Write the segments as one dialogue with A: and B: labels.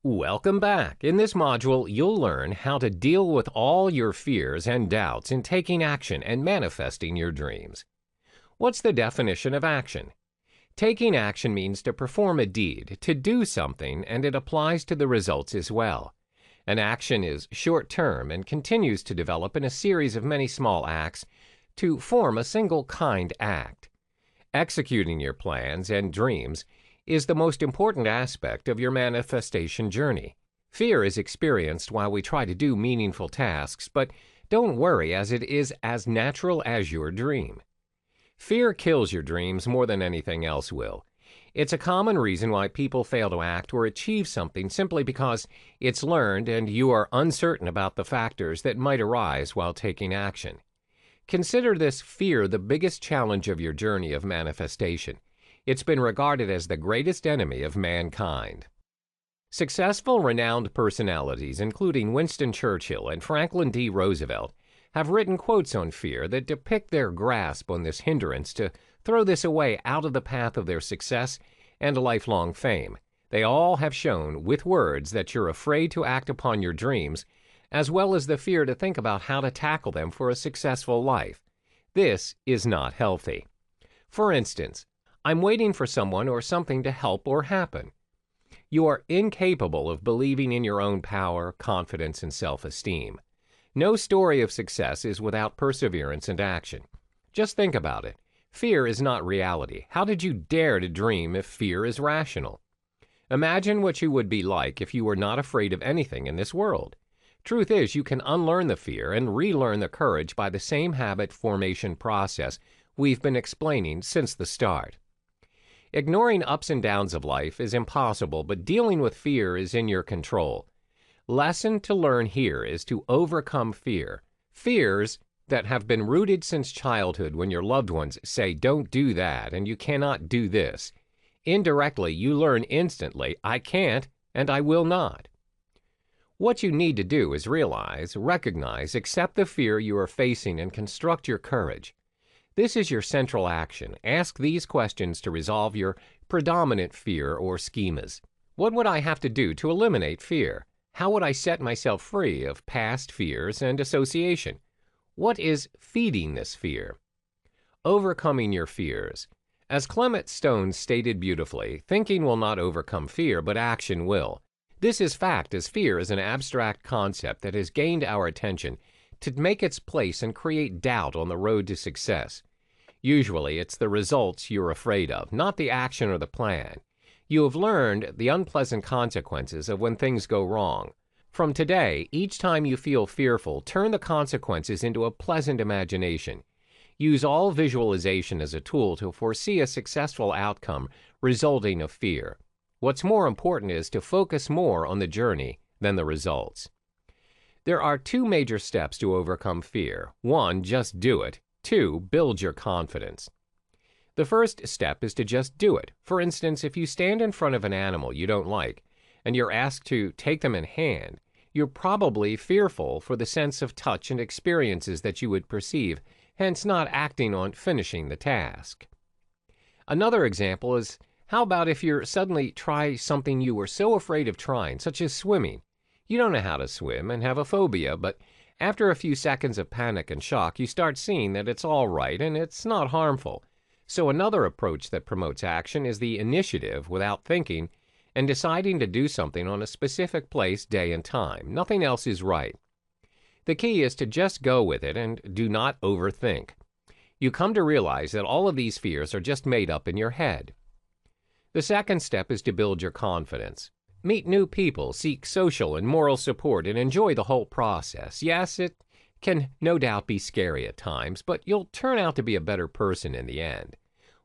A: Welcome back. In this module, you'll learn how to deal with all your fears and doubts in taking action and manifesting your dreams. What's the definition of action? Taking action means to perform a deed, to do something, and it applies to the results as well. An action is short-term and continues to develop in a series of many small acts to form a single kind act. Executing your plans and dreams is the most important aspect of your manifestation journey. Fear is experienced while we try to do meaningful tasks, but don't worry, as it is as natural as your dream. Fear kills your dreams more than anything else will. It's a common reason why people fail to act or achieve something simply because it's learned and you are uncertain about the factors that might arise while taking action. Consider this fear the biggest challenge of your journey of manifestation. It's been regarded as the greatest enemy of mankind. Successful, renowned personalities, including Winston Churchill and Franklin D. Roosevelt, have written quotes on fear that depict their grasp on this hindrance to throw this away out of the path of their success and lifelong fame. They all have shown with words that you're afraid to act upon your dreams, as well as the fear to think about how to tackle them for a successful life. This is not healthy. For instance, I'm waiting for someone or something to help or happen. You are incapable of believing in your own power, confidence, and self-esteem. No story of success is without perseverance and action. Just think about it. Fear is not reality. How did you dare to dream if fear is rational? Imagine what you would be like if you were not afraid of anything in this world. Truth is, you can unlearn the fear and relearn the courage by the same habit formation process we've been explaining since the start. Ignoring ups and downs of life is impossible, but dealing with fear is in your control. Lesson to learn here is to overcome fear. Fears that have been rooted since childhood when your loved ones say, "Don't do that," and "You cannot do this." Indirectly, you learn instantly, "I can't," and "I will not." What you need to do is realize, recognize, accept the fear you are facing, and construct your courage. This is your central action. Ask these questions to resolve your predominant fear or schemas. What would I have to do to eliminate fear? How would I set myself free of past fears and association? What is feeding this fear? Overcoming your fears. As Clement Stone stated beautifully, thinking will not overcome fear, but action will. This is fact, as fear is an abstract concept that has gained our attention to make its place and create doubt on the road to success. Usually, it's the results you're afraid of, not the action or the plan. You have learned the unpleasant consequences of when things go wrong. From today, each time you feel fearful, turn the consequences into a pleasant imagination. Use all visualization as a tool to foresee a successful outcome resulting of fear. What's more important is to focus more on the journey than the results. There are two major steps to overcome fear. 1, just do it. 2, build your confidence. The first step is to just do it. For instance, if you stand in front of an animal you don't like, and you're asked to take them in hand, you're probably fearful for the sense of touch and experiences that you would perceive, hence not acting on finishing the task. Another example is, how about if you suddenly try something you were so afraid of trying, such as swimming? You don't know how to swim and have a phobia, but after a few seconds of panic and shock, you start seeing that it's all right and it's not harmful. So another approach that promotes action is the initiative without thinking and deciding to do something on a specific place, day, and time. Nothing else is right. The key is to just go with it and do not overthink. You come to realize that all of these fears are just made up in your head. The second step is to build your confidence. Meet new people, seek social and moral support, and enjoy the whole process. Yes, it can no doubt be scary at times, but you'll turn out to be a better person in the end.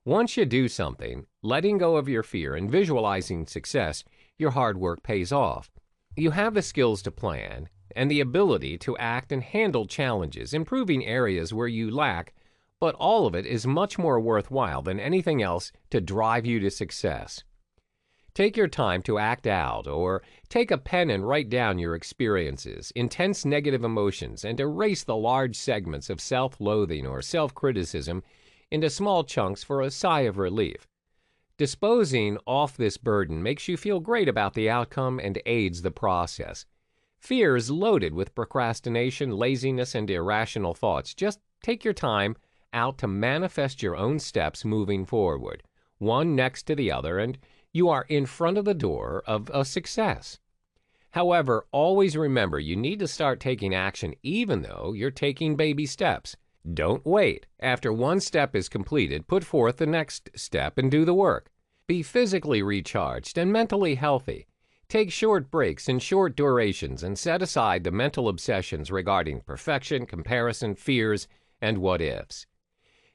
A: Once you do something, letting go of your fear and visualizing success, your hard work pays off. You have the skills to plan and the ability to act and handle challenges, improving areas where you lack, but all of it is much more worthwhile than anything else to drive you to success. Take your time to act out, or take a pen and write down your experiences, intense negative emotions, and erase the large segments of self-loathing or self-criticism into small chunks for a sigh of relief. Disposing off this burden makes you feel great about the outcome and aids the process. Fear is loaded with procrastination, laziness, and irrational thoughts. Just take your time out to manifest your own steps moving forward, one next to the other, and you are in front of the door of a success. However, always remember you need to start taking action even though you're taking baby steps. Don't wait. After one step is completed, put forth the next step and do the work. Be physically recharged and mentally healthy. Take short breaks in short durations and set aside the mental obsessions regarding perfection, comparison, fears, and what-ifs.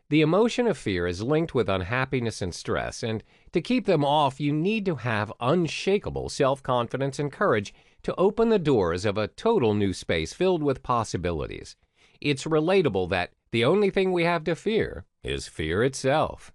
A: The emotion of fear is linked with unhappiness and stress, and to keep them off, you need to have unshakable self-confidence and courage to open the doors of a total new space filled with possibilities. It's relatable that the only thing we have to fear is fear itself.